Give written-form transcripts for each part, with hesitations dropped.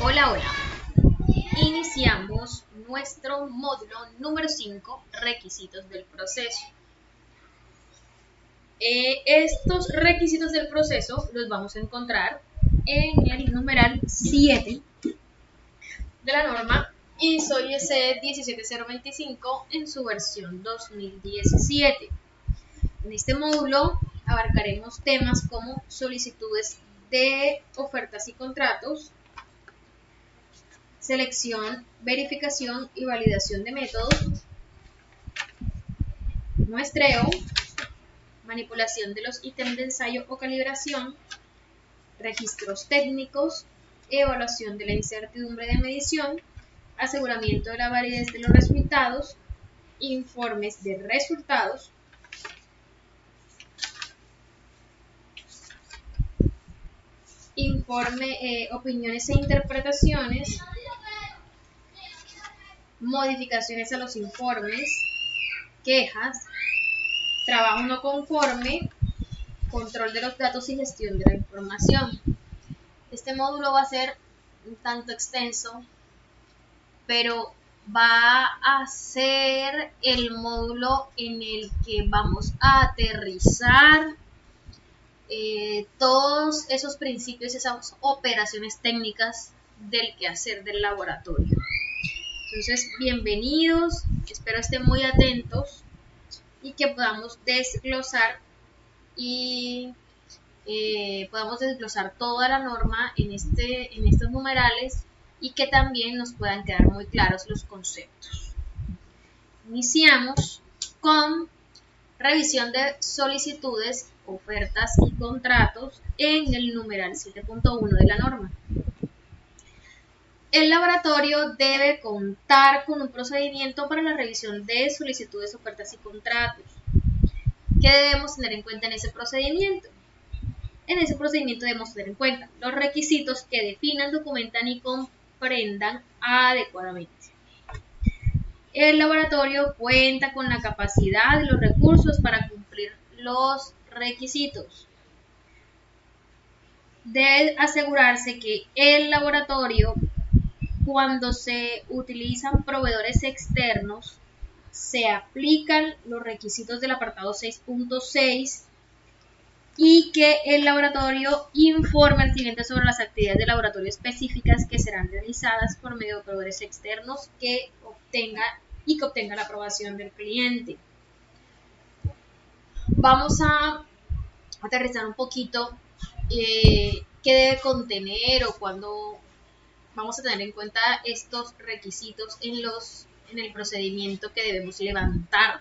Hola, hola. Iniciamos nuestro módulo número 5, requisitos del proceso. Estos requisitos del proceso los vamos a encontrar en el numeral 7 de la norma ISO IEC 17025 en su versión 2017. En este módulo abarcaremos temas como solicitudes de ofertas y contratos, selección, verificación y validación de métodos, muestreo, manipulación de los ítems de ensayo o calibración, registros técnicos, evaluación de la incertidumbre de medición, aseguramiento de la validez de los resultados, informes de resultados, opiniones e interpretaciones, modificaciones a los informes, quejas, trabajo no conforme, control de los datos y gestión de la información. Este módulo va a ser un tanto extenso, pero va a ser el módulo en el que vamos a aterrizar todos esos principios, esas operaciones técnicas del quehacer del laboratorio. Entonces, bienvenidos, espero estén muy atentos y que podamos desglosar toda la norma en estos numerales y que también nos puedan quedar muy claros los conceptos. Iniciamos con revisión de solicitudes, ofertas y contratos en el numeral 7.1 de la norma. El laboratorio debe contar con un procedimiento para la revisión de solicitudes, ofertas y contratos. ¿Qué debemos tener en cuenta en ese procedimiento? En ese procedimiento debemos tener en cuenta los requisitos que definan, documentan y comprendan adecuadamente. El laboratorio cuenta con la capacidad y los recursos para cumplir los requisitos. Debe asegurarse que el laboratorio, cuando se utilizan proveedores externos, se aplican los requisitos del apartado 6.6 y que el laboratorio informe al cliente sobre las actividades de laboratorio específicas que serán realizadas por medio de proveedores externos que obtenga la aprobación del cliente. Vamos a aterrizar un poquito qué debe contener o cuándo vamos a tener en cuenta estos requisitos en el procedimiento que debemos levantar.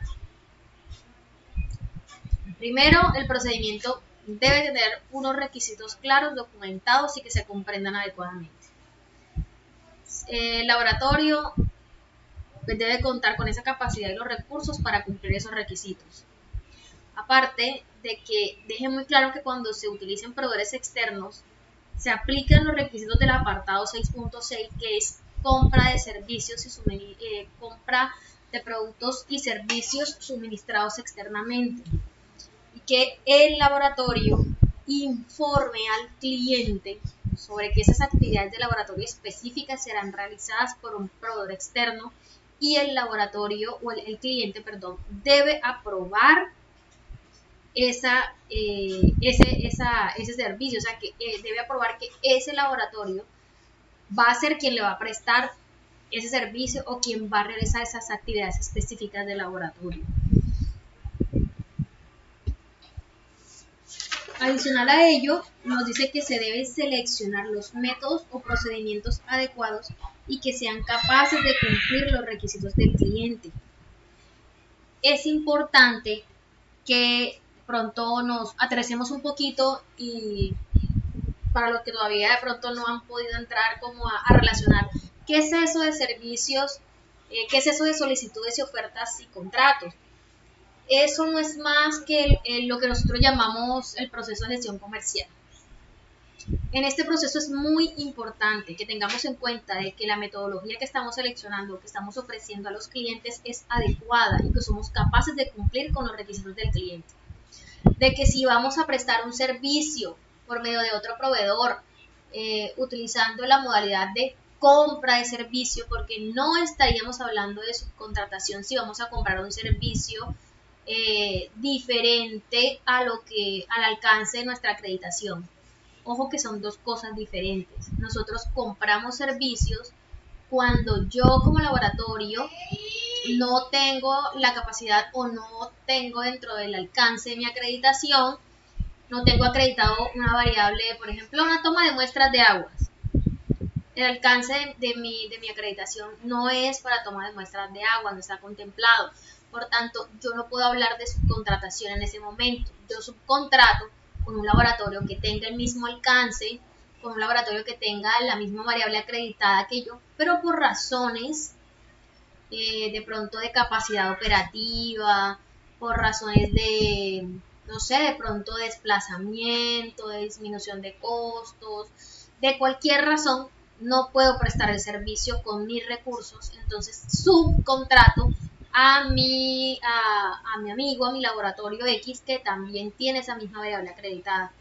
Primero, el procedimiento debe tener unos requisitos claros, documentados y que se comprendan adecuadamente. El laboratorio debe contar con esa capacidad y los recursos para cumplir esos requisitos. Aparte de que deje muy claro que cuando se utilicen proveedores externos, se aplican los requisitos del apartado 6.6, que es compra de servicios y compra de productos y servicios suministrados externamente. Y que el laboratorio informe al cliente sobre que esas actividades de laboratorio específicas serán realizadas por un proveedor externo y el laboratorio o el cliente, debe aprobar ese servicio, o sea que debe aprobar que ese laboratorio va a ser quien le va a prestar ese servicio o quien va a realizar esas actividades específicas del laboratorio. Adicional a ello, nos dice que se deben seleccionar los métodos o procedimientos adecuados y que sean capaces de cumplir los requisitos del cliente. Es importante que pronto nos aterricemos un poquito y para los que todavía de pronto no han podido entrar como a relacionar qué es eso de servicios, qué es eso de solicitudes y ofertas y contratos. Eso no es más que lo que nosotros llamamos el proceso de gestión comercial. En este proceso es muy importante que tengamos en cuenta de que la metodología que estamos seleccionando, que estamos ofreciendo a los clientes es adecuada y que somos capaces de cumplir con los requisitos del cliente. De que si vamos a prestar un servicio por medio de otro proveedor utilizando la modalidad de compra de servicio, porque no estaríamos hablando de subcontratación si vamos a comprar un servicio diferente al alcance de nuestra acreditación. Ojo que son dos cosas diferentes. Nosotros compramos servicios cuando yo como laboratorio no tengo la capacidad o no tengo dentro del alcance de mi acreditación, no tengo acreditado una variable, por ejemplo, una toma de muestras de aguas. El alcance de mi acreditación no es para toma de muestras de agua, no está contemplado. Por tanto, yo no puedo hablar de subcontratación en ese momento. Yo subcontrato con un laboratorio que tenga el mismo alcance, con un laboratorio que tenga la misma variable acreditada que yo, pero por razones de pronto de capacidad operativa, por razones de, no sé, de pronto de desplazamiento, de disminución de costos, de cualquier razón, no puedo prestar el servicio con mis recursos, entonces subcontrato a mi amigo, a mi laboratorio X, que también tiene esa misma variable acreditada.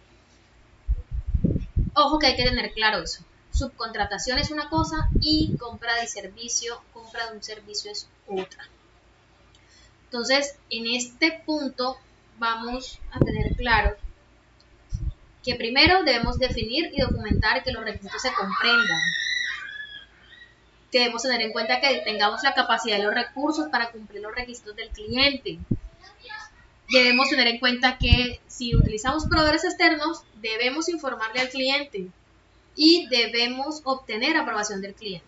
Ojo que hay que tener claro eso. Subcontratación es una cosa y compra de un servicio es otra. Entonces, en este punto vamos a tener claro que primero debemos definir y documentar que los requisitos se comprendan. Debemos tener en cuenta que tengamos la capacidad de los recursos para cumplir los requisitos del cliente. Debemos tener en cuenta que si utilizamos proveedores externos, debemos informarle al cliente y debemos obtener aprobación del cliente.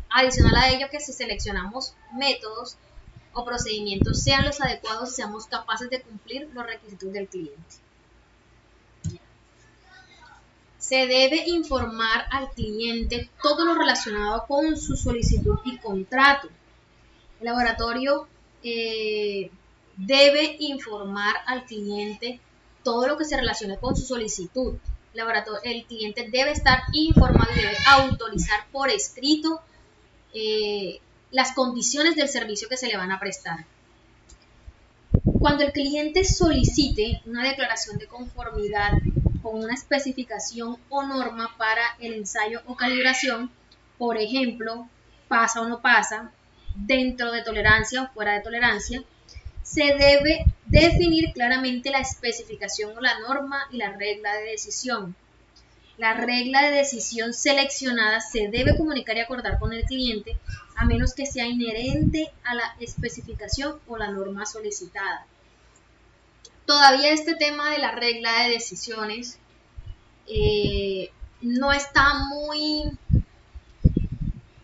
Adicional a ello, que si seleccionamos métodos o procedimientos sean los adecuados y seamos capaces de cumplir los requisitos del cliente. Se debe informar al cliente todo lo relacionado con su solicitud y contrato. El laboratorio debe informar al cliente todo lo que se relacione con su solicitud. El cliente debe estar informado y debe autorizar por escrito las condiciones del servicio que se le van a prestar. Cuando el cliente solicite una declaración de conformidad con una especificación o norma para el ensayo o calibración, por ejemplo, pasa o no pasa, dentro de tolerancia o fuera de tolerancia, se debe definir claramente la especificación o la norma y la regla de decisión. La regla de decisión seleccionada se debe comunicar y acordar con el cliente a menos que sea inherente a la especificación o la norma solicitada. Todavía este tema de la regla de decisiones no está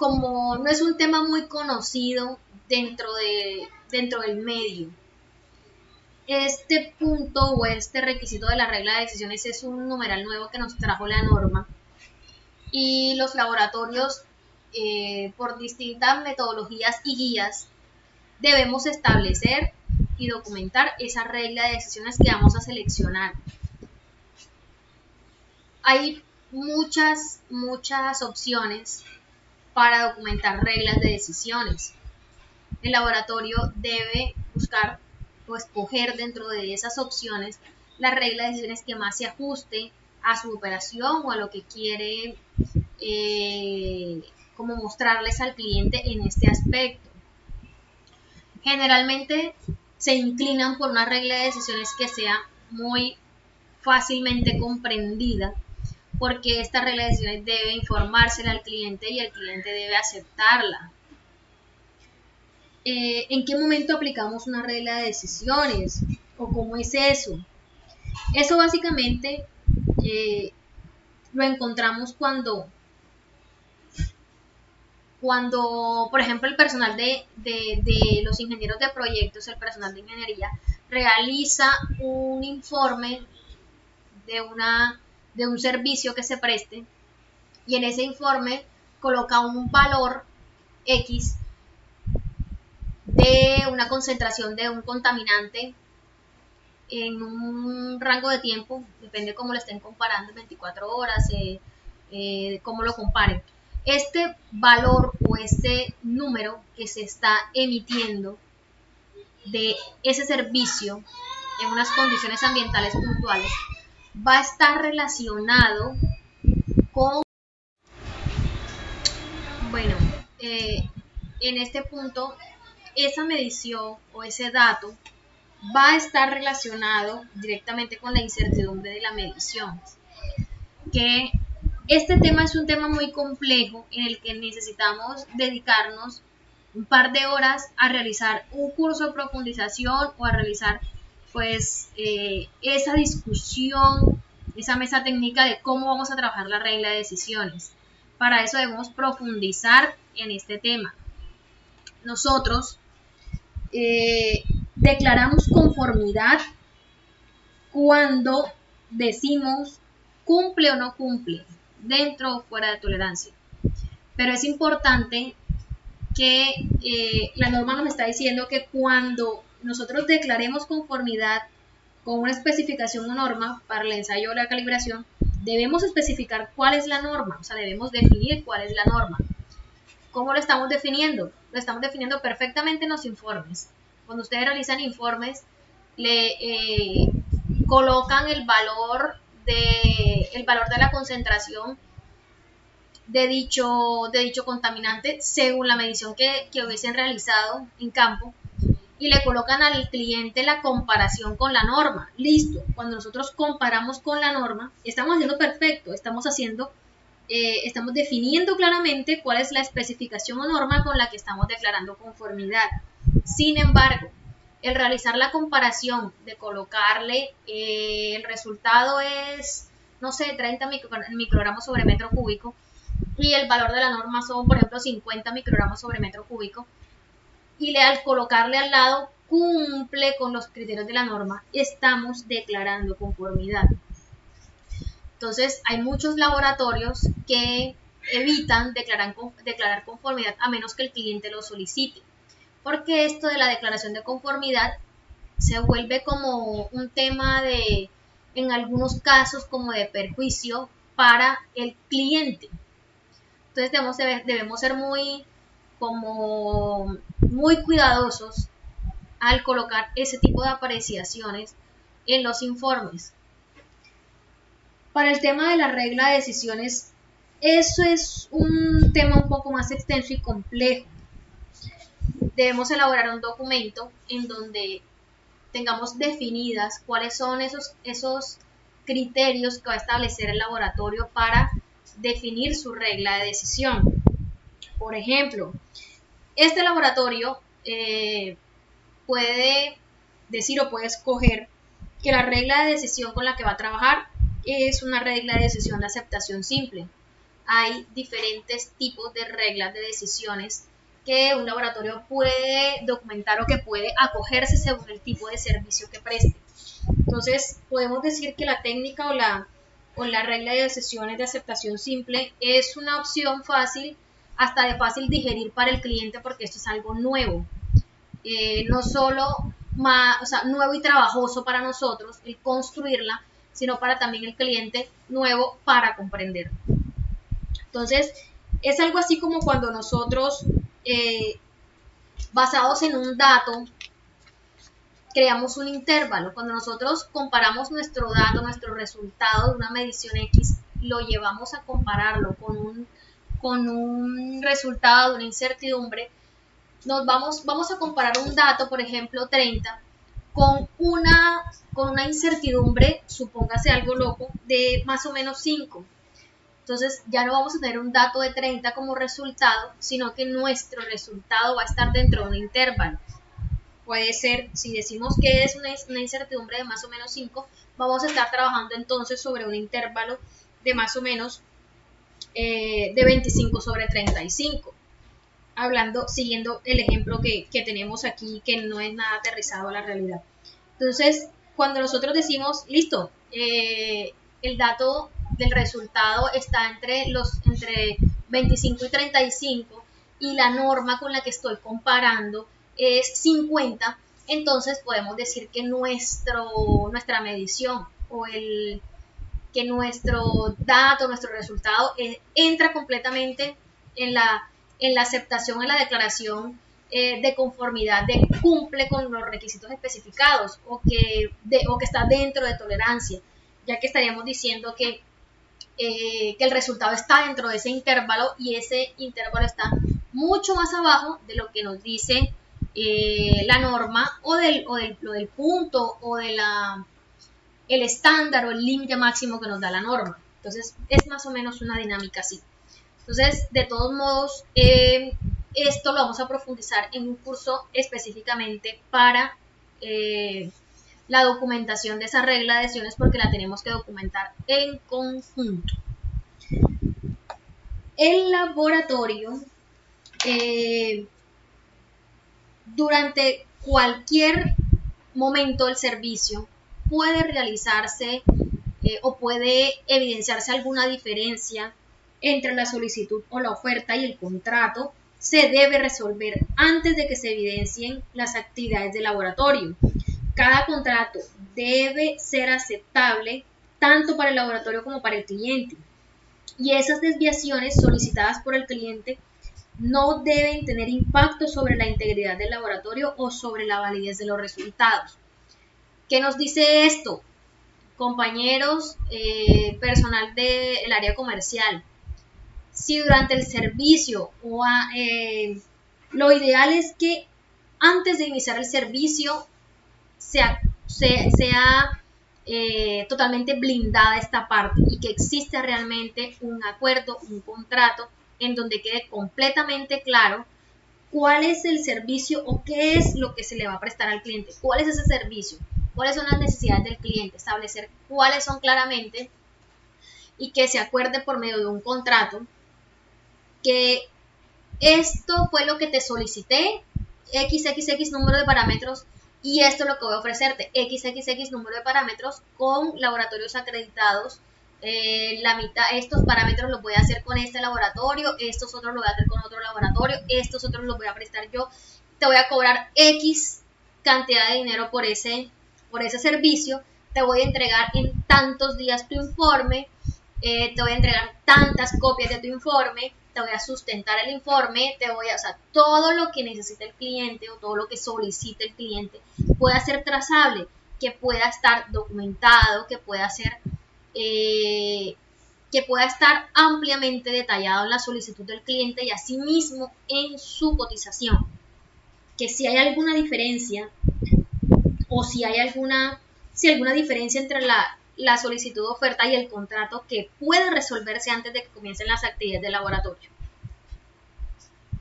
no es un tema muy conocido dentro del medio. Este punto o este requisito de la regla de decisiones es un numeral nuevo que nos trajo la norma y los laboratorios por distintas metodologías y guías debemos establecer y documentar esa regla de decisiones que vamos a seleccionar. Hay muchas opciones para documentar reglas de decisiones. El laboratorio debe buscar o escoger dentro de esas opciones la regla de decisiones que más se ajuste a su operación o a lo que quiere como mostrarles al cliente en este aspecto. Generalmente se inclinan por una regla de decisiones que sea muy fácilmente comprendida, porque esta regla de decisiones debe informársela al cliente y el cliente debe aceptarla. ¿En qué momento aplicamos una regla de decisiones? ¿O cómo es eso? Eso básicamente lo encontramos cuando, por ejemplo, el personal de los ingenieros de proyectos, el personal de ingeniería, realiza un informe de un servicio que se preste y en ese informe coloca un valor X de una concentración de un contaminante en un rango de tiempo, depende cómo lo estén comparando, 24 horas, cómo lo comparen. Este valor o este número que se está emitiendo de ese servicio en unas condiciones ambientales puntuales va a estar relacionado con... Bueno, en este punto, esa medición o ese dato va a estar relacionado directamente con la incertidumbre de la medición. Que este tema es un tema muy complejo en el que necesitamos dedicarnos un par de horas a realizar un curso de profundización o a realizar pues esa discusión, esa mesa técnica de cómo vamos a trabajar la regla de decisiones. Para eso debemos profundizar en este tema. Nosotros declaramos conformidad cuando decimos cumple o no cumple, dentro o fuera de tolerancia. Pero es importante que la norma nos está diciendo que cuando nosotros declaremos conformidad con una especificación o norma para el ensayo o la calibración, debemos especificar cuál es la norma, o sea, debemos definir cuál es la norma. ¿Cómo lo estamos definiendo? Lo estamos definiendo perfectamente en los informes. Cuando ustedes realizan informes, le colocan el valor de la concentración de dicho contaminante según la medición que hubiesen realizado en campo y le colocan al cliente la comparación con la norma. Listo, cuando nosotros comparamos con la norma, estamos haciendo perfecto, estamos definiendo claramente cuál es la especificación o norma con la que estamos declarando conformidad. Sin embargo, el realizar la comparación de colocarle el resultado es, no sé, 30 microgramos sobre metro cúbico y el valor de la norma son, por ejemplo, 50 microgramos sobre metro cúbico, y al colocarle al lado cumple con los criterios de la norma, estamos declarando conformidad. Entonces, hay muchos laboratorios que evitan declarar conformidad a menos que el cliente lo solicite, porque esto de la declaración de conformidad se vuelve como un tema de, en algunos casos, como de perjuicio para el cliente. Entonces debemos ser muy cuidadosos al colocar ese tipo de apreciaciones en los informes. Para el tema de la regla de decisiones, eso es un tema un poco más extenso y complejo. Debemos elaborar un documento en donde tengamos definidas cuáles son esos criterios que va a establecer el laboratorio para definir su regla de decisión. Por ejemplo, este laboratorio puede decir o puede escoger que la regla de decisión con la que va a trabajar es una regla de decisión de aceptación simple. Hay diferentes tipos de reglas de decisiones que un laboratorio puede documentar o que puede acogerse según el tipo de servicio que preste. Entonces, podemos decir que la técnica o la regla de decisiones de aceptación simple es una opción fácil, hasta de fácil digerir para el cliente, porque esto es algo nuevo. No solo nuevo y trabajoso para nosotros el construirla, sino para también el cliente nuevo para comprender. Entonces, es algo así como cuando nosotros, basados en un dato, creamos un intervalo. Cuando nosotros comparamos nuestro dato, nuestro resultado de una medición X, lo llevamos a compararlo con un resultado de una incertidumbre, vamos a comparar un dato, por ejemplo 30, con una incertidumbre, supóngase algo loco, de más o menos 5. Entonces ya no vamos a tener un dato de 30 como resultado, sino que nuestro resultado va a estar dentro de un intervalo. Puede ser, si decimos que es una incertidumbre de más o menos 5, vamos a estar trabajando entonces sobre un intervalo de más o menos de 25 sobre 35. Siguiendo el ejemplo que tenemos aquí, que no es nada aterrizado a la realidad. Entonces, cuando nosotros decimos, listo, el dato del resultado está entre 25 y 35 y la norma con la que estoy comparando es 50, entonces podemos decir que nuestra medición o que nuestro dato, nuestro resultado entra completamente en la aceptación, en la declaración de conformidad, de cumple con los requisitos especificados o que está dentro de tolerancia, ya que estaríamos diciendo que que el resultado está dentro de ese intervalo y ese intervalo está mucho más abajo de lo que nos dice la norma o del punto o de el estándar o el límite máximo que nos da la norma. Entonces es más o menos una dinámica así. Entonces, de todos modos, esto lo vamos a profundizar en un curso específicamente para la documentación de esa regla de adhesiones, porque la tenemos que documentar en conjunto. El laboratorio, durante cualquier momento del servicio, puede realizarse o puede evidenciarse alguna diferencia entre la solicitud o la oferta y el contrato. Se debe resolver antes de que se evidencien las actividades de laboratorio. Cada contrato debe ser aceptable tanto para el laboratorio como para el cliente. Y esas desviaciones solicitadas por el cliente no deben tener impacto sobre la integridad del laboratorio o sobre la validez de los resultados. ¿Qué nos dice esto? Compañeros, personal del área comercial, si durante el servicio lo ideal es que antes de iniciar el servicio sea totalmente blindada esta parte y que exista realmente un acuerdo, un contrato en donde quede completamente claro cuál es el servicio o qué es lo que se le va a prestar al cliente, cuál es ese servicio, cuáles son las necesidades del cliente, establecer cuáles son claramente y que se acuerde por medio de un contrato que esto fue lo que te solicité, XXX número de parámetros, y esto es lo que voy a ofrecerte, XXX número de parámetros con laboratorios acreditados. La mitad, estos parámetros los voy a hacer con este laboratorio, estos otros los voy a hacer con otro laboratorio, estos otros los voy a prestar yo, te voy a cobrar X cantidad de dinero por ese servicio, te voy a entregar en tantos días tu informe, te voy a entregar tantas copias de tu informe, te voy a sustentar el informe, o sea, todo lo que necesite el cliente o todo lo que solicite el cliente pueda ser trazable, que pueda estar documentado, que pueda estar ampliamente detallado en la solicitud del cliente y asimismo en su cotización. Que si hay alguna diferencia o si hay alguna diferencia entre la solicitud de oferta y el contrato, que puede resolverse antes de que comiencen las actividades de laboratorio.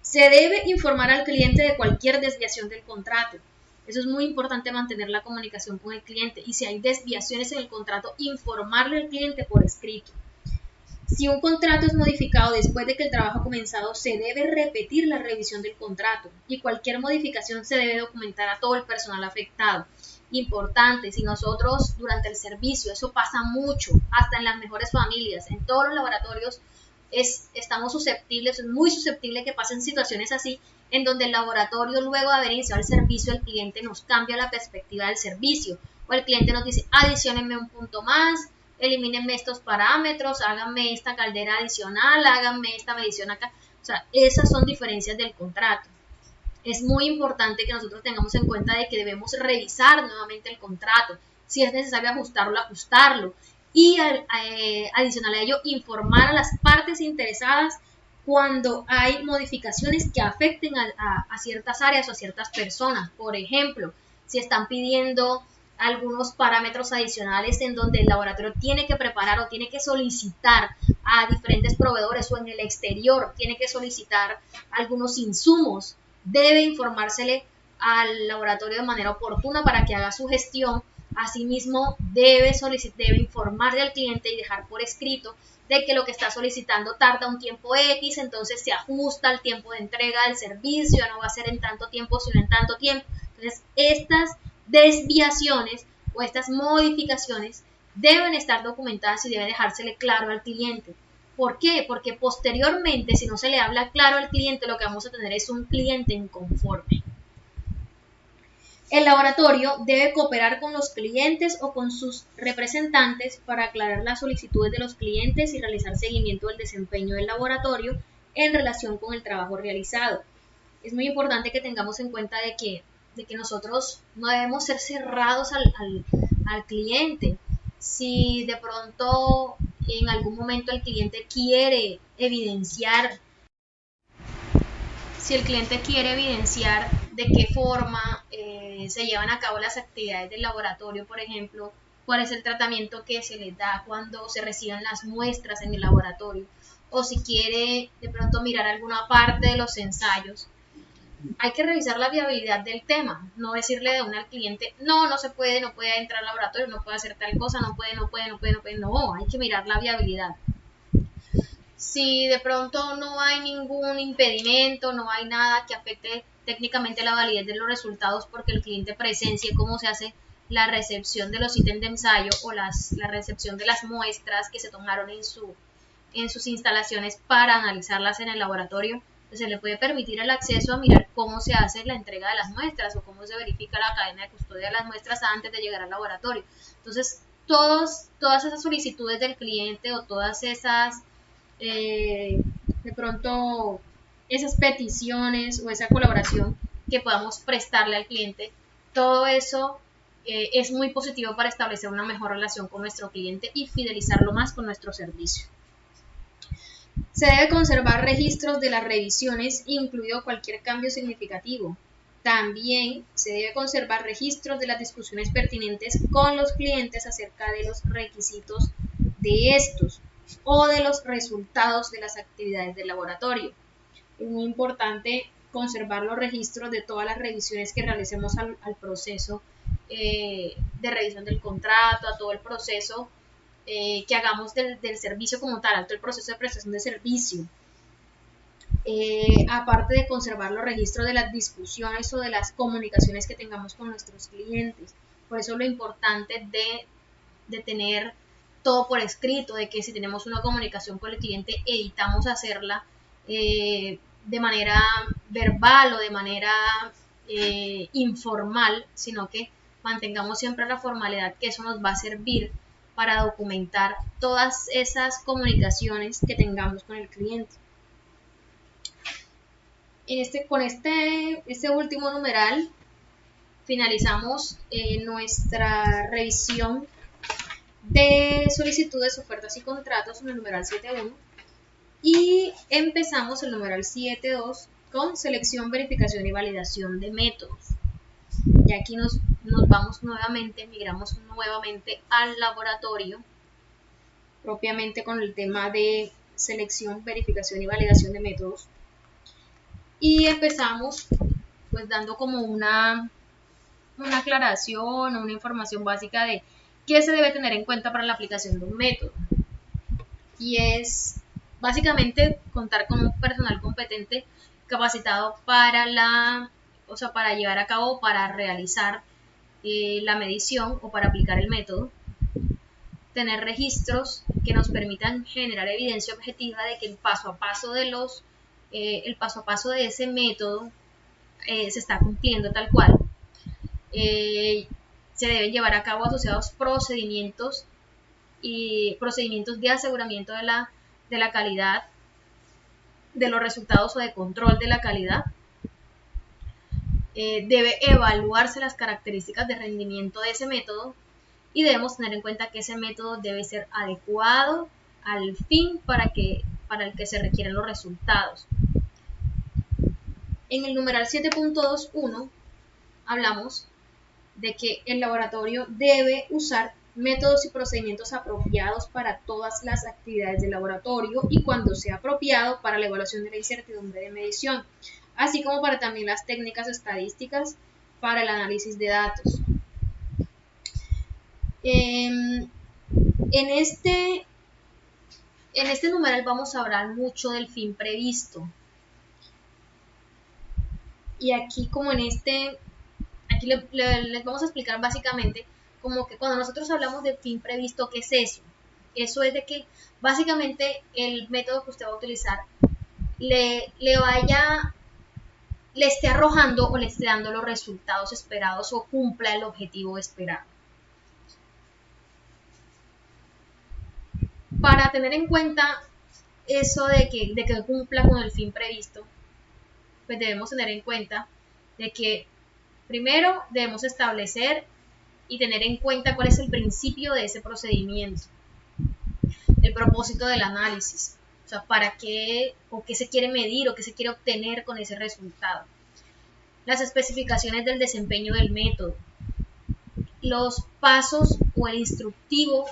Se debe informar al cliente de cualquier desviación del contrato. Eso es muy importante, mantener la comunicación con el cliente, y si hay desviaciones en el contrato, informarle al cliente por escrito. Si un contrato es modificado después de que el trabajo ha comenzado, se debe repetir la revisión del contrato y cualquier modificación se debe documentar a todo el personal afectado. Importante, si nosotros durante el servicio, eso pasa mucho, hasta en las mejores familias, en todos los laboratorios estamos susceptibles, es muy susceptible que pasen situaciones así, en donde el laboratorio, luego de haber iniciado el servicio, el cliente nos cambia la perspectiva del servicio, o el cliente nos dice, adiciónenme un punto más, elimínenme estos parámetros, háganme esta caldera adicional, háganme esta medición acá. O sea, esas son diferencias del contrato. Es muy importante que nosotros tengamos en cuenta de que debemos revisar nuevamente el contrato, si es necesario ajustarlo, y adicional a ello, informar a las partes interesadas cuando hay modificaciones que afecten a ciertas áreas o a ciertas personas. Por ejemplo, si están pidiendo algunos parámetros adicionales en donde el laboratorio tiene que preparar o tiene que solicitar a diferentes proveedores, o en el exterior tiene que solicitar algunos insumos, debe informársele al laboratorio de manera oportuna para que haga su gestión. Asimismo, debe informarle al cliente y dejar por escrito de que lo que está solicitando tarda un tiempo X, entonces se ajusta al tiempo de entrega del servicio, ya no va a ser en tanto tiempo, sino en tanto tiempo. Entonces, estas desviaciones o estas modificaciones deben estar documentadas y debe dejársele claro al cliente. ¿Por qué? Porque posteriormente, si no se le habla claro al cliente, lo que vamos a tener es un cliente inconforme. El laboratorio debe cooperar con los clientes o con sus representantes para aclarar las solicitudes de los clientes y realizar seguimiento del desempeño del laboratorio en relación con el trabajo realizado. Es muy importante que tengamos en cuenta de que nosotros no debemos ser cerrados al cliente. Si de pronto en algún momento el cliente quiere evidenciar, de qué forma se llevan a cabo las actividades del laboratorio, por ejemplo, cuál es el tratamiento que se les da cuando se reciben las muestras en el laboratorio, o si quiere de pronto mirar alguna parte de los ensayos. Hay que revisar la viabilidad del tema, no decirle de una al cliente, no se puede, no puede entrar al laboratorio, no puede hacer tal cosa, no, hay que mirar la viabilidad. Si de pronto no hay ningún impedimento, no hay nada que afecte técnicamente la validez de los resultados porque el cliente presencie cómo se hace la recepción de los ítems de ensayo o la recepción de las muestras que se tomaron en sus instalaciones para analizarlas en el laboratorio, pues se le puede permitir el acceso a mirar cómo se hace la entrega de las muestras o cómo se verifica la cadena de custodia de las muestras antes de llegar al laboratorio. Entonces, todas esas solicitudes del cliente o todas esas de pronto esas peticiones o esa colaboración que podamos prestarle al cliente, todo eso es muy positivo para establecer una mejor relación con nuestro cliente y fidelizarlo más con nuestro servicio. Se debe conservar registros de las revisiones, incluido cualquier cambio significativo. También se debe conservar registros de las discusiones pertinentes con los clientes acerca de los requisitos de estos o de los resultados de las actividades del laboratorio. Es muy importante conservar los registros de todas las revisiones que realicemos al proceso de revisión del contrato, a todo el proceso que hagamos del servicio como tal, a todo el proceso de prestación de servicio. Aparte de conservar los registros de las discusiones o de las comunicaciones que tengamos con nuestros clientes. Por eso lo importante de tener todo por escrito, de que si tenemos una comunicación con el cliente, evitamos hacerla de manera verbal o de manera informal, sino que mantengamos siempre la formalidad, que eso nos va a servir para documentar todas esas comunicaciones que tengamos con el cliente. Con este último numeral finalizamos nuestra revisión de solicitudes, ofertas y contratos en el numeral 7.1 y empezamos el numeral 7.2 con selección, verificación y validación de métodos. Y aquí nos vamos nuevamente, migramos nuevamente al laboratorio, propiamente con el tema de selección, verificación y validación de métodos. Y empezamos pues dando como una aclaración o una información básica de qué se debe tener en cuenta para la aplicación de un método. Y es básicamente contar con un personal competente capacitado para llevar a cabo, para realizar la medición o para aplicar el método. Tener registros que nos permitan generar evidencia objetiva de que el paso a paso de ese método se está cumpliendo tal cual. Se deben llevar a cabo asociados procedimientos de aseguramiento de la calidad, de los resultados o de control de la calidad. Debe evaluarse las características de rendimiento de ese método y debemos tener en cuenta que ese método debe ser adecuado al fin para el que se requieren los resultados. En el numeral 7.2.1 hablamos de que el laboratorio debe usar métodos y procedimientos apropiados para todas las actividades del laboratorio y cuando sea apropiado para la evaluación de la incertidumbre de medición, así como para también las técnicas estadísticas para el análisis de datos. En este numeral vamos a hablar mucho del fin previsto. Y aquí aquí les vamos a explicar básicamente como que cuando nosotros hablamos de fin previsto, ¿qué es eso? Eso es de que básicamente el método que usted va a utilizar le esté arrojando o le esté dando los resultados esperados o cumpla el objetivo esperado. Para tener en cuenta eso de que cumpla con el fin previsto, pues debemos tener en cuenta de que primero debemos establecer y tener en cuenta cuál es el principio de ese procedimiento. el propósito del análisis, o sea, para qué o qué se quiere medir o qué se quiere obtener con ese resultado. Las especificaciones del desempeño del método, los pasos o el instructivo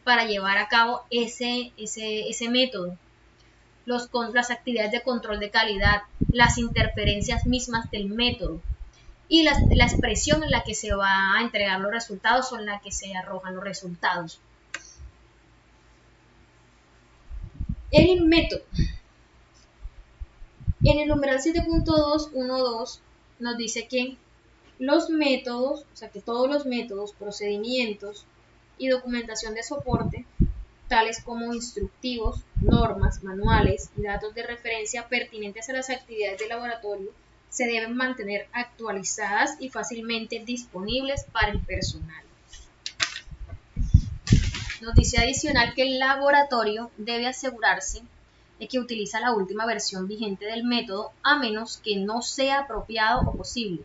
para llevar a cabo ese método, las actividades de control de calidad, las interferencias mismas del método y la expresión en la que se va a entregar los resultados o en la que se arrojan los resultados. El método. En el numeral 7.212 nos dice que los métodos, o sea que todos los métodos, procedimientos y documentación de soporte, tales como instructivos, normas, manuales y datos de referencia pertinentes a las actividades de laboratorio, se deben mantener actualizadas y fácilmente disponibles para el personal. Nos dice adicional que el laboratorio debe asegurarse de que utiliza la última versión vigente del método, a menos que no sea apropiado o posible.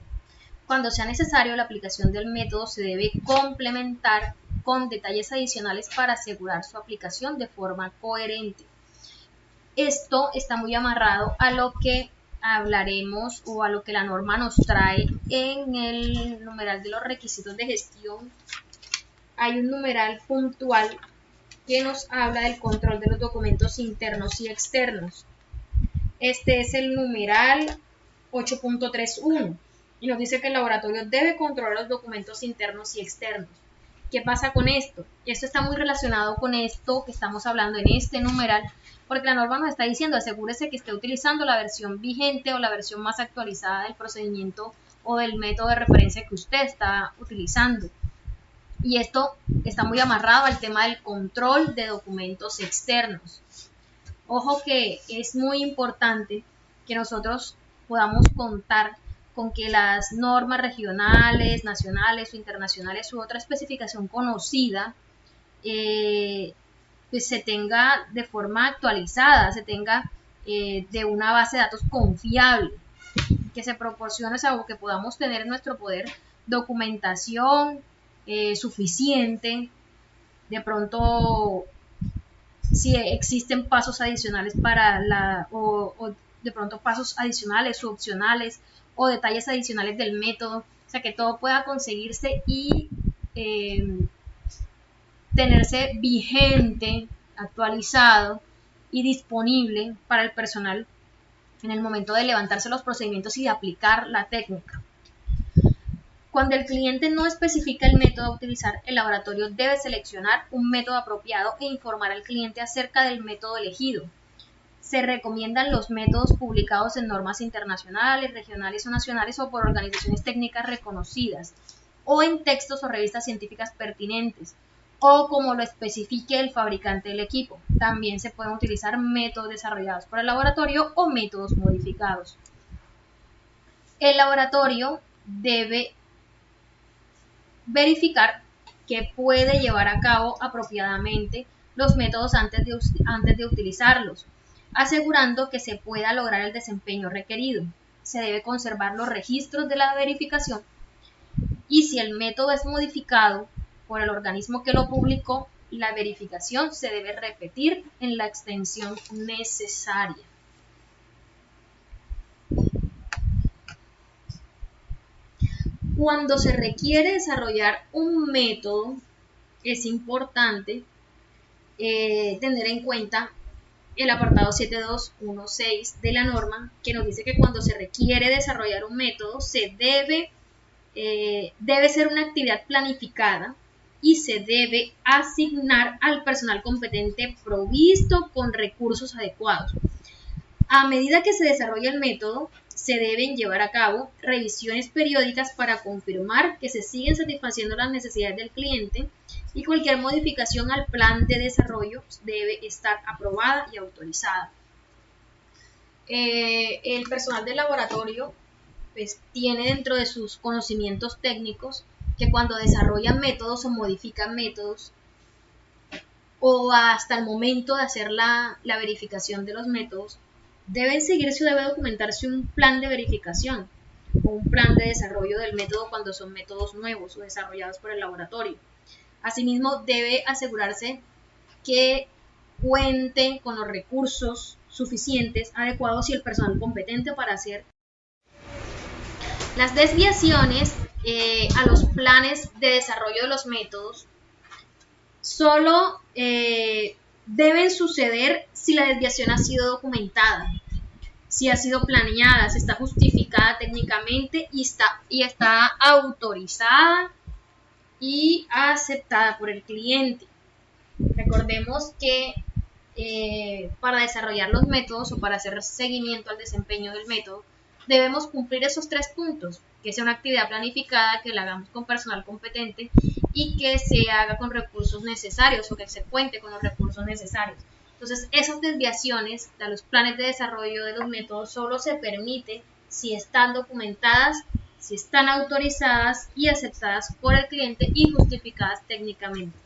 Cuando sea necesario, la aplicación del método se debe complementar con detalles adicionales para asegurar su aplicación de forma coherente. Esto está muy amarrado a lo que hablaremos o a lo que la norma nos trae en el numeral de los requisitos de gestión. Hay un numeral puntual que nos habla del control de los documentos internos y externos. Este es el numeral 8.31 y nos dice que el laboratorio debe controlar los documentos internos y externos. ¿Qué pasa con esto? Esto está muy relacionado con esto que estamos hablando en este numeral, porque la norma nos está diciendo asegúrese que esté utilizando la versión vigente o la versión más actualizada del procedimiento o del método de referencia que usted está utilizando. Y esto está muy amarrado al tema del control de documentos externos. Ojo que es muy importante que nosotros podamos contar con que las normas regionales, nacionales o internacionales u otra especificación conocida pues se tenga de forma actualizada, se tenga de una base de datos confiable, que se proporcione, o sea, que podamos tener en nuestro poder documentación suficiente. De pronto, si existen pasos adicionales para o de pronto pasos adicionales u opcionales o detalles adicionales del método, o sea que todo pueda conseguirse y tenerse vigente, actualizado y disponible para el personal en el momento de levantarse los procedimientos y de aplicar la técnica. Cuando el cliente no especifica el método a utilizar, el laboratorio debe seleccionar un método apropiado e informar al cliente acerca del método elegido. Se recomiendan los métodos publicados en normas internacionales, regionales o nacionales o por organizaciones técnicas reconocidas, o en textos o revistas científicas pertinentes, o como lo especifique el fabricante del equipo. También se pueden utilizar métodos desarrollados por el laboratorio o métodos modificados. El laboratorio debe verificar que puede llevar a cabo apropiadamente los métodos antes de utilizarlos, asegurando que se pueda lograr el desempeño requerido. Se debe conservar los registros de la verificación y si el método es modificado por el organismo que lo publicó, la verificación se debe repetir en la extensión necesaria. Cuando se requiere desarrollar un método, es importante tener en cuenta el apartado 7216 de la norma, que nos dice que cuando se requiere desarrollar un método, debe ser una actividad planificada y se debe asignar al personal competente provisto con recursos adecuados. A medida que se desarrolla el método, se deben llevar a cabo revisiones periódicas para confirmar que se siguen satisfaciendo las necesidades del cliente y cualquier modificación al plan de desarrollo debe estar aprobada y autorizada. El personal del laboratorio pues, tiene dentro de sus conocimientos técnicos que cuando desarrollan métodos o modifican métodos o hasta el momento de hacer la verificación de los métodos, deben seguirse o debe documentarse un plan de verificación o un plan de desarrollo del método cuando son métodos nuevos o desarrollados por el laboratorio. Asimismo, debe asegurarse que cuenten con los recursos suficientes, adecuados y el personal competente para hacer. Las desviaciones a los planes de desarrollo de los métodos solo deben suceder si la desviación ha sido documentada, si ha sido planeada, si está justificada técnicamente y está autorizada y aceptada por el cliente. Recordemos que para desarrollar los métodos o para hacer seguimiento al desempeño del método, debemos cumplir esos 3 puntos, que sea una actividad planificada, que la hagamos con personal competente y que se haga con recursos necesarios o que se cuente con los recursos necesarios. Entonces, esas desviaciones de los planes de desarrollo de los métodos solo se permite si están documentadas, si están autorizadas y aceptadas por el cliente y justificadas técnicamente.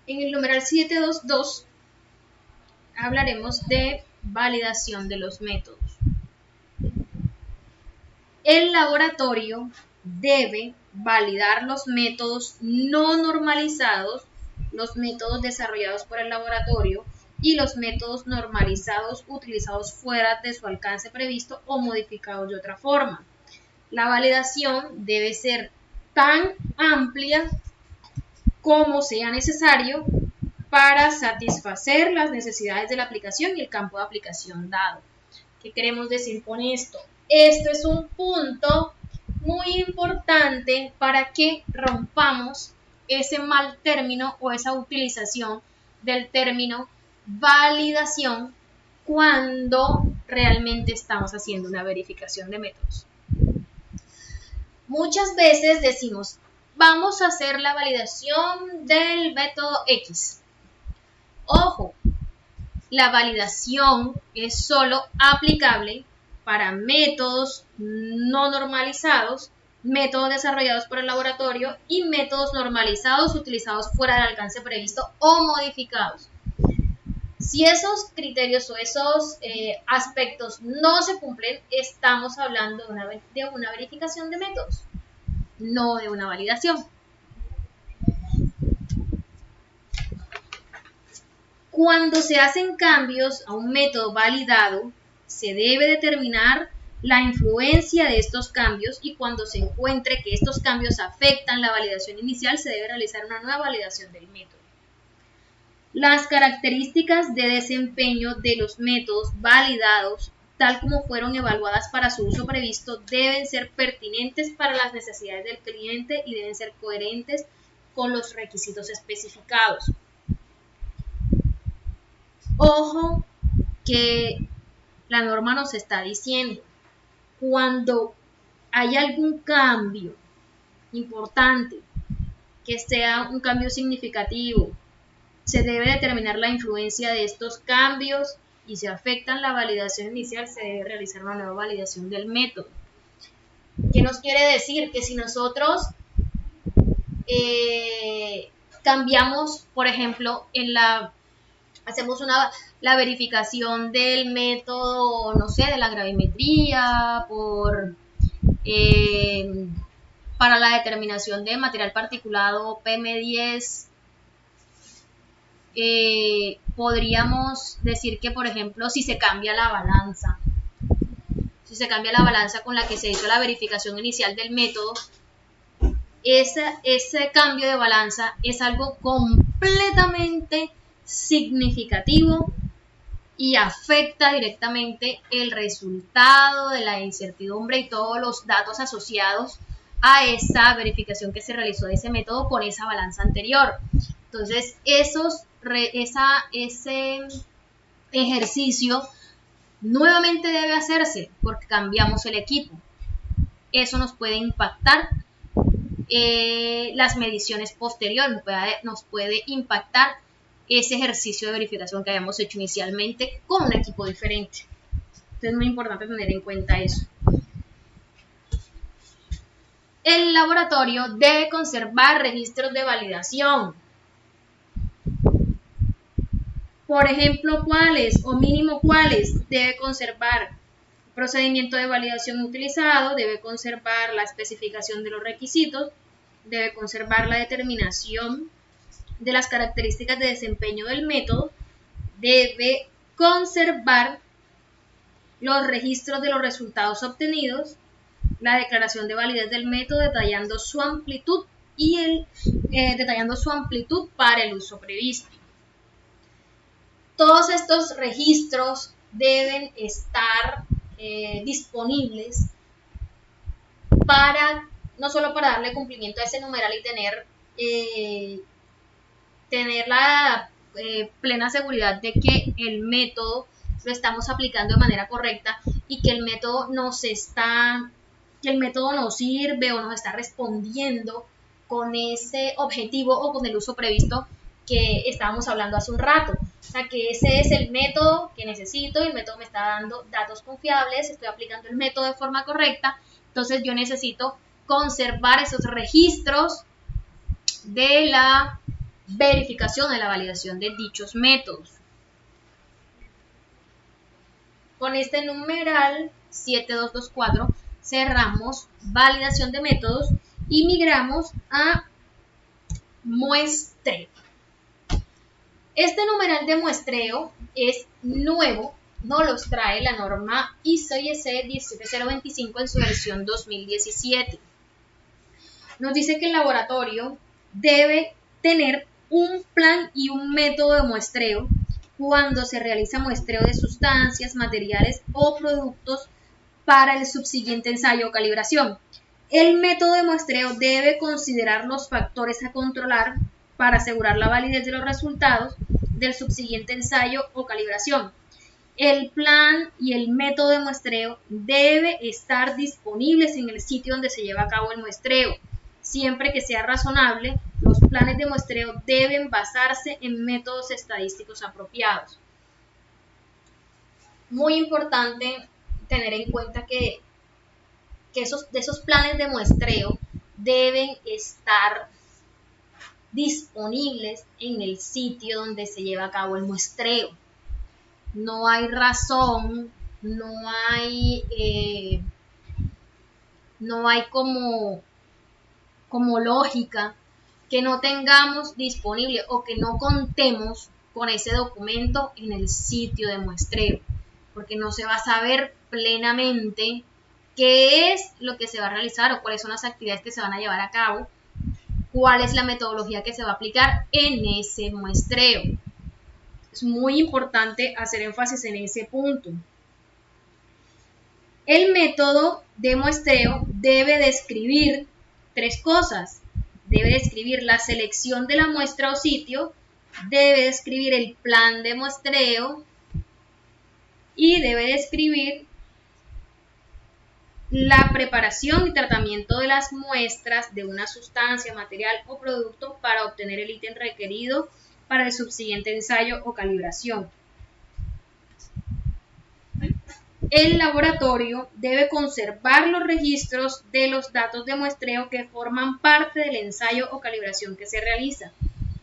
En el numeral 722 hablaremos de validación de los métodos. El laboratorio debe validar los métodos no normalizados, los métodos desarrollados por el laboratorio y los métodos normalizados utilizados fuera de su alcance previsto o modificados de otra forma. La validación debe ser tan amplia como sea necesario para satisfacer las necesidades de la aplicación y el campo de aplicación dado. ¿Qué queremos decir con esto? Esto es un punto muy importante para que rompamos ese mal término o esa utilización del término validación cuando realmente estamos haciendo una verificación de métodos. Muchas veces decimos, vamos a hacer la validación del método X. Ojo, la validación es solo aplicable para métodos no normalizados, métodos desarrollados por el laboratorio y métodos normalizados utilizados fuera del alcance previsto o modificados. Si esos criterios o esos aspectos no se cumplen, estamos hablando de una verificación de métodos, no de una validación. Cuando se hacen cambios a un método validado, se debe determinar la influencia de estos cambios y cuando se encuentre que estos cambios afectan la validación inicial, se debe realizar una nueva validación del método. Las características de desempeño de los métodos validados, tal como fueron evaluadas para su uso previsto, deben ser pertinentes para las necesidades del cliente y deben ser coherentes con los requisitos especificados. Ojo que la norma nos está diciendo, cuando hay algún cambio importante, que sea un cambio significativo, se debe determinar la influencia de estos cambios y si afectan la validación inicial, se debe realizar una nueva validación del método. ¿Qué nos quiere decir? Que si nosotros cambiamos, por ejemplo, hacemos la verificación del método, no sé, de la gravimetría, para la determinación de material particulado PM10, podríamos decir que, por ejemplo, si se cambia la balanza con la que se hizo la verificación inicial del método, ese cambio de balanza es algo completamente significativo y afecta directamente el resultado de la incertidumbre y todos los datos asociados a esa verificación que se realizó de ese método con esa balanza anterior. Entonces, ese ejercicio nuevamente debe hacerse porque cambiamos el equipo. Eso nos puede impactar las mediciones posteriores, nos puede impactar ese ejercicio de verificación que habíamos hecho inicialmente con un equipo diferente. Entonces es muy importante tener en cuenta eso. El laboratorio debe conservar registros de validación. Por ejemplo, ¿cuáles o mínimo cuáles debe conservar? El procedimiento de validación utilizado, debe conservar la especificación de los requisitos, debe conservar la determinación de las características de desempeño del método, debe conservar los registros de los resultados obtenidos, la declaración de validez del método detallando su amplitud para el uso previsto. Todos estos registros deben estar disponibles no solo para darle cumplimiento a ese numeral y tener la plena seguridad de que el método lo estamos aplicando de manera correcta y que el método nos sirve o nos está respondiendo con ese objetivo o con el uso previsto que estábamos hablando hace un rato. O sea, que ese es el método que necesito y el método me está dando datos confiables, estoy aplicando el método de forma correcta, entonces yo necesito conservar esos registros de la verificación, de la validación de dichos métodos. Con este numeral 7224 cerramos validación de métodos y migramos a muestreo. Este numeral de muestreo es nuevo, nos los trae la norma ISO/IEC 17025 en su versión 2017. Nos dice que el laboratorio debe tener un plan y un método de muestreo cuando se realiza muestreo de sustancias, materiales o productos para el subsiguiente ensayo o calibración. El método de muestreo debe considerar los factores a controlar para asegurar la validez de los resultados del subsiguiente ensayo o calibración. El plan y el método de muestreo debe estar disponibles en el sitio donde se lleva a cabo el muestreo. Siempre que sea razonable, los planes de muestreo deben basarse en métodos estadísticos apropiados. Muy importante tener en cuenta que esos planes de muestreo deben estar disponibles en el sitio donde se lleva a cabo el muestreo. No hay razón, no hay como lógica que no tengamos disponible o que no contemos con ese documento en el sitio de muestreo, porque no se va a saber plenamente qué es lo que se va a realizar o cuáles son las actividades que se van a llevar a cabo, cuál es la metodología que se va a aplicar en ese muestreo. Es muy importante hacer énfasis en ese punto. El método de muestreo debe describir tres cosas. Debe describir la selección de la muestra o sitio, debe describir el plan de muestreo y debe describir la preparación y tratamiento de las muestras de una sustancia, material o producto para obtener el ítem requerido para el subsiguiente ensayo o calibración. El laboratorio debe conservar los registros de los datos de muestreo que forman parte del ensayo o calibración que se realiza.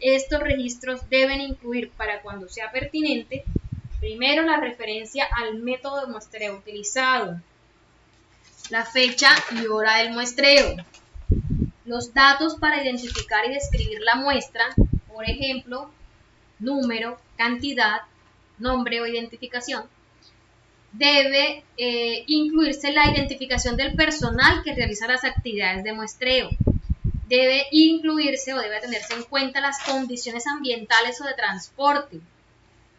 Estos registros deben incluir, para cuando sea pertinente, primero la referencia al método de muestreo utilizado, la fecha y hora del muestreo, los datos para identificar y describir la muestra, por ejemplo, número, cantidad, nombre o identificación. Debe incluirse la identificación del personal que realiza las actividades de muestreo. Debe incluirse o debe tenerse en cuenta las condiciones ambientales o de transporte,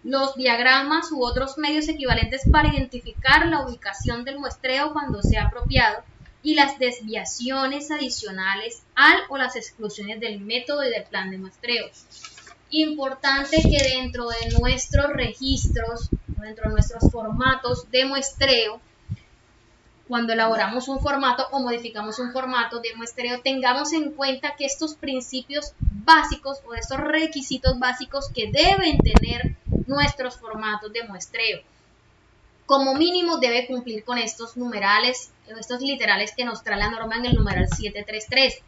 los diagramas u otros medios equivalentes para identificar la ubicación del muestreo cuando sea apropiado y las desviaciones adicionales al o las exclusiones del método y del plan de muestreo. Importante que dentro de nuestros registros, dentro de nuestros formatos de muestreo, cuando elaboramos un formato o modificamos un formato de muestreo, tengamos en cuenta que estos principios básicos o estos requisitos básicos que deben tener nuestros formatos de muestreo, como mínimo debe cumplir con estos numerales, estos literales que nos trae la norma en el numeral 733.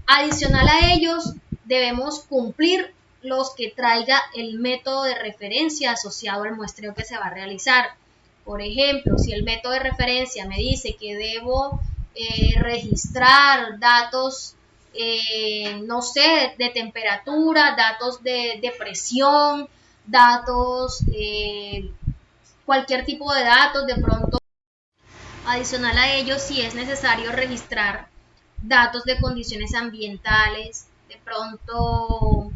Adicional a ellos, debemos cumplir los que traiga el método de referencia asociado al muestreo que se va a realizar. Por ejemplo, si el método de referencia me dice que debo registrar datos no sé, de temperatura, datos de presión, datos, cualquier tipo de datos. De pronto, adicional a ello, si es necesario registrar datos de condiciones ambientales, de pronto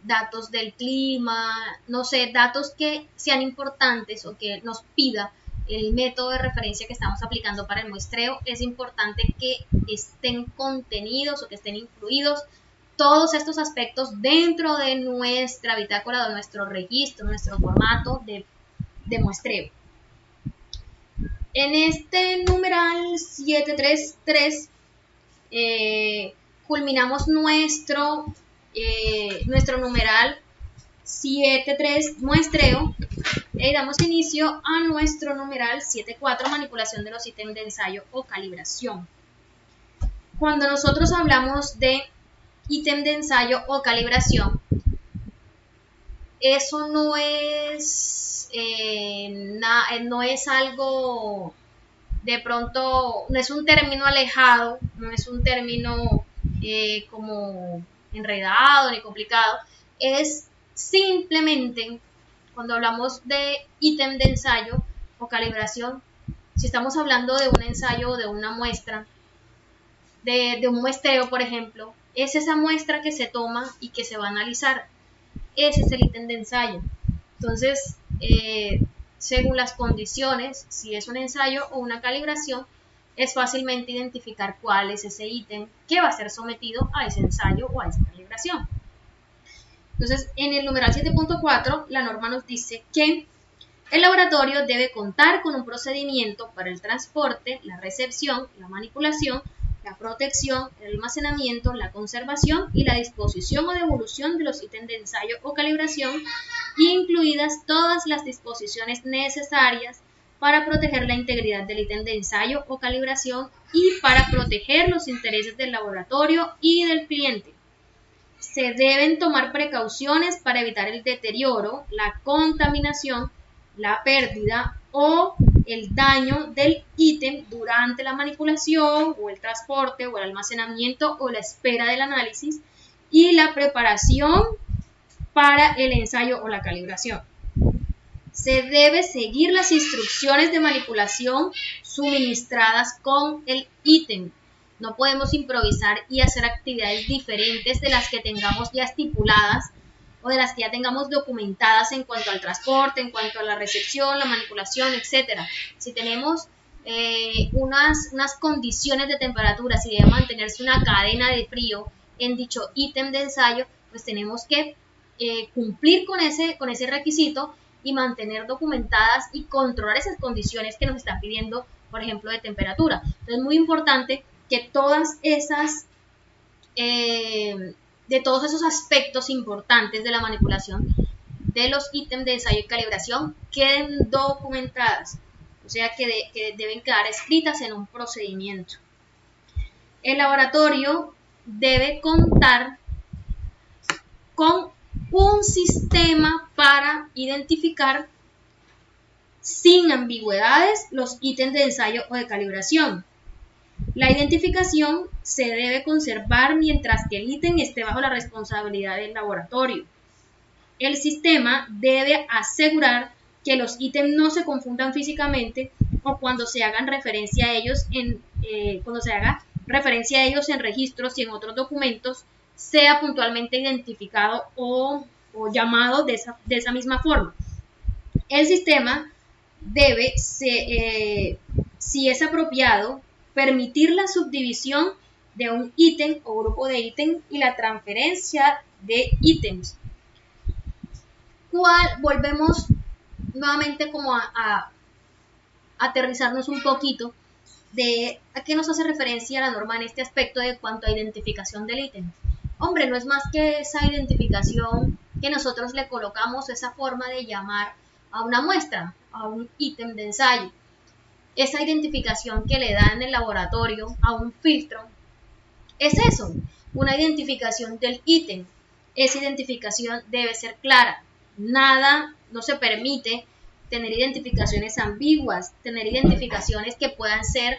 datos del clima, no sé, datos que sean importantes o que nos pida el método de referencia que estamos aplicando para el muestreo. Es importante que estén contenidos o que estén incluidos todos estos aspectos dentro de nuestra bitácora, de nuestro registro, nuestro formato de muestreo. En este numeral 733 culminamos nuestro numeral 7.3 muestreo y damos inicio a nuestro numeral 7.4 manipulación de los ítems de ensayo o calibración. Cuando nosotros hablamos de ítem de ensayo o calibración, eso no es algo, de pronto, no es un término alejado, no es un término como enredado ni complicado. Es simplemente, cuando hablamos de ítem de ensayo o calibración, si estamos hablando de un ensayo o de una muestra, de un muestreo, por ejemplo, es esa muestra que se toma y que se va a analizar. Ese es el ítem de ensayo. Entonces, según las condiciones, si es un ensayo o una calibración, es fácilmente identificar cuál es ese ítem que va a ser sometido a ese ensayo o a esa calibración. Entonces, en el numeral 7.4, la norma nos dice que el laboratorio debe contar con un procedimiento para el transporte, la recepción, la manipulación, la protección, el almacenamiento, la conservación y la disposición o devolución de los ítems de ensayo o calibración, incluidas todas las disposiciones necesarias para proteger la integridad del ítem de ensayo o calibración y para proteger los intereses del laboratorio y del cliente. Se deben tomar precauciones para evitar el deterioro, la contaminación, la pérdida o el daño del ítem durante la manipulación o el transporte o el almacenamiento o la espera del análisis y la preparación para el ensayo o la calibración. Se debe seguir las instrucciones de manipulación suministradas con el ítem. No podemos improvisar y hacer actividades diferentes de las que tengamos ya estipuladas o de las que ya tengamos documentadas en cuanto al transporte, en cuanto a la recepción, la manipulación, etc. Si tenemos unas condiciones de temperatura, si debe mantenerse una cadena de frío en dicho ítem de ensayo, pues tenemos que cumplir con ese requisito y mantener documentadas y controlar esas condiciones que nos están pidiendo, por ejemplo, de temperatura. Entonces es muy importante que todas esas de todos esos aspectos importantes de la manipulación de los ítems de ensayo y calibración queden documentadas, o sea que deben quedar escritas en un procedimiento. El laboratorio debe contar con un sistema para identificar sin ambigüedades los ítems de ensayo o de calibración. La identificación se debe conservar mientras que el ítem esté bajo la responsabilidad del laboratorio. El sistema debe asegurar que los ítems no se confundan físicamente o cuando se haga referencia a ellos en registros y en otros documentos sea puntualmente identificado o llamado de esa misma forma. El sistema debe, si es apropiado, permitir la subdivisión de un ítem o grupo de ítems y la transferencia de ítems. Volvemos nuevamente como a aterrizarnos un poquito de a qué nos hace referencia la norma en este aspecto de cuanto a identificación del ítem. Hombre, no es más que esa identificación que nosotros le colocamos, esa forma de llamar a una muestra, a un ítem de ensayo. Esa identificación que le da en el laboratorio a un filtro, es eso, una identificación del ítem. Esa identificación debe ser clara. No se permite tener identificaciones ambiguas, tener identificaciones que puedan ser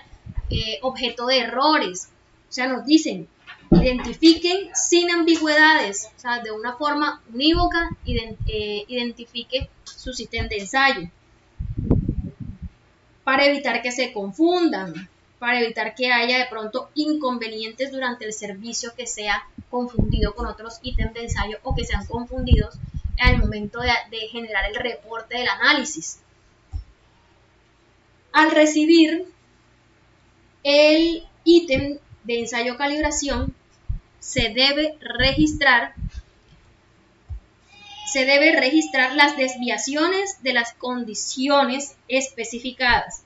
objeto de errores. O sea, nos dicen, identifiquen sin ambigüedades, o sea, de una forma unívoca, identifique su ítem de ensayo, para evitar que se confundan, para evitar que haya de pronto inconvenientes durante el servicio que sea confundido con otros ítems de ensayo o que sean confundidos al momento de generar el reporte del análisis. Al recibir el ítem de ensayo calibración, se debe registrar las desviaciones de las condiciones especificadas.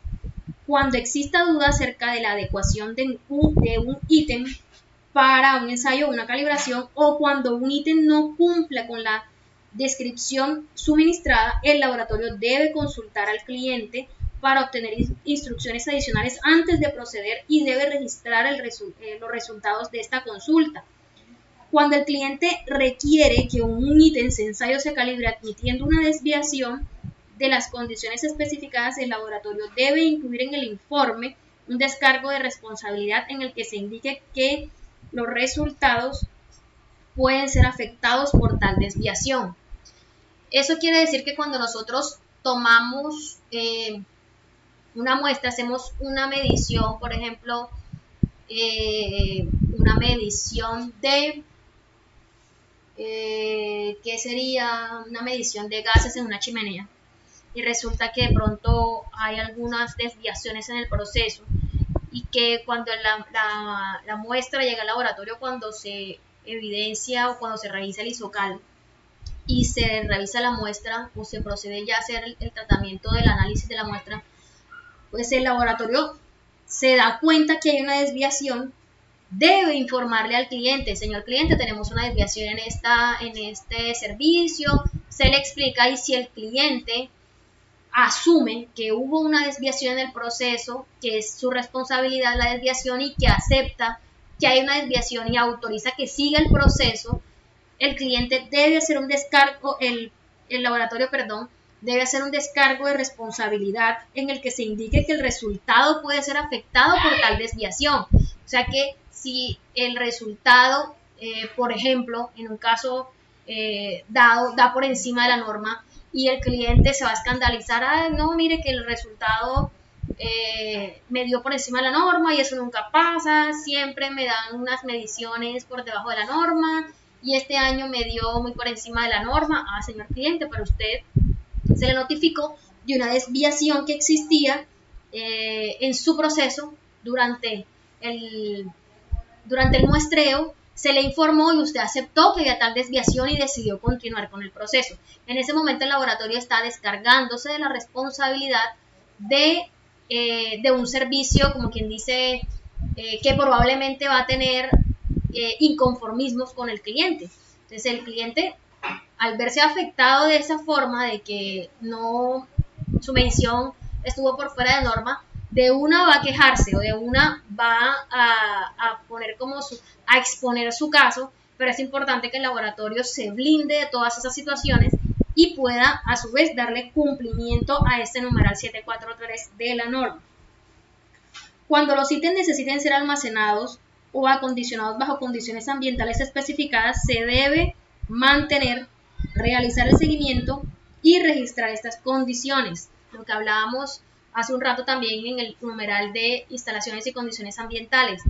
Cuando exista duda acerca de la adecuación de un ítem para un ensayo o una calibración, o cuando un ítem no cumpla con la descripción suministrada, el laboratorio debe consultar al cliente para obtener instrucciones adicionales antes de proceder y debe registrar los resultados de esta consulta. Cuando el cliente requiere que un ítem de ensayo se calibre admitiendo una desviación de las condiciones especificadas, el laboratorio debe incluir en el informe un descargo de responsabilidad en el que se indique que los resultados pueden ser afectados por tal desviación. Eso quiere decir que cuando nosotros tomamos una muestra, hacemos una medición, por ejemplo, una medición de ¿qué sería? Una medición de gases en una chimenea, y resulta que de pronto hay algunas desviaciones en el proceso y que cuando la muestra llega al laboratorio, cuando se evidencia o cuando se revisa el isocal y se revisa la muestra o se procede ya a hacer el tratamiento del análisis de la muestra, pues el laboratorio se da cuenta que hay una desviación, debe informarle al cliente: señor cliente, tenemos una desviación en este servicio. Se le explica, y si el cliente asume que hubo una desviación en el proceso, que es su responsabilidad la desviación, y que acepta que hay una desviación y autoriza que siga el proceso, el cliente debe hacer un descargo, el laboratorio, debe hacer un descargo de responsabilidad en el que se indique que el resultado puede ser afectado por tal desviación. O sea que si el resultado, por ejemplo, en un caso dado, da por encima de la norma, y el cliente se va a escandalizar: no, mire que el resultado me dio por encima de la norma y eso nunca pasa, siempre me dan unas mediciones por debajo de la norma y este año me dio muy por encima de la norma. Señor cliente, pero usted se le notificó de una desviación que existía en su proceso durante el muestreo, se le informó y usted aceptó que había tal desviación y decidió continuar con el proceso. En ese momento el laboratorio está descargándose de la responsabilidad de un servicio, como quien dice, que probablemente va a tener inconformismos con el cliente. Entonces el cliente, al verse afectado de esa forma, de que su medición estuvo por fuera de norma, de una va a quejarse o de una va a poner a exponer su caso, pero es importante que el laboratorio se blinde de todas esas situaciones y pueda a su vez darle cumplimiento a este numeral 743 de la norma. Cuando los ítems necesiten ser almacenados o acondicionados bajo condiciones ambientales especificadas, se debe realizar el seguimiento y registrar estas condiciones. Lo que hablábamos hace un rato también en el numeral de instalaciones y condiciones ambientales.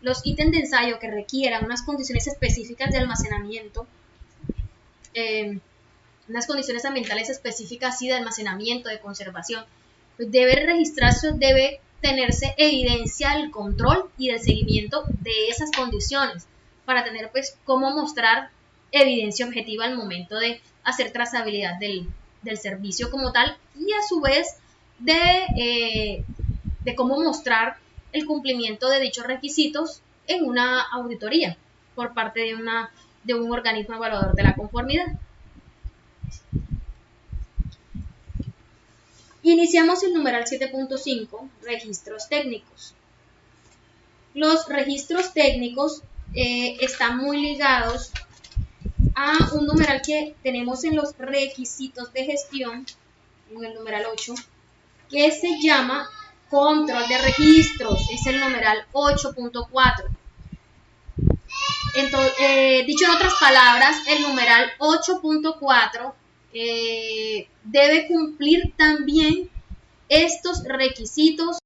Los ítems de ensayo que requieran unas condiciones específicas de almacenamiento, unas condiciones ambientales específicas y de almacenamiento, de conservación, pues debe registrarse, debe tenerse evidencia del control y del seguimiento de esas condiciones para tener pues cómo mostrar evidencia objetiva al momento de hacer trazabilidad del servicio como tal, y a su vez de cómo mostrar el cumplimiento de dichos requisitos en una auditoría por parte de un organismo evaluador de la conformidad. Iniciamos el numeral 7.5, registros técnicos. Los registros técnicos están muy ligados a un numeral que tenemos en los requisitos de gestión, en el numeral 8, que se llama control de registros, es el numeral 8.4. Entonces, dicho en otras palabras, el numeral 8.4 debe cumplir también estos requisitos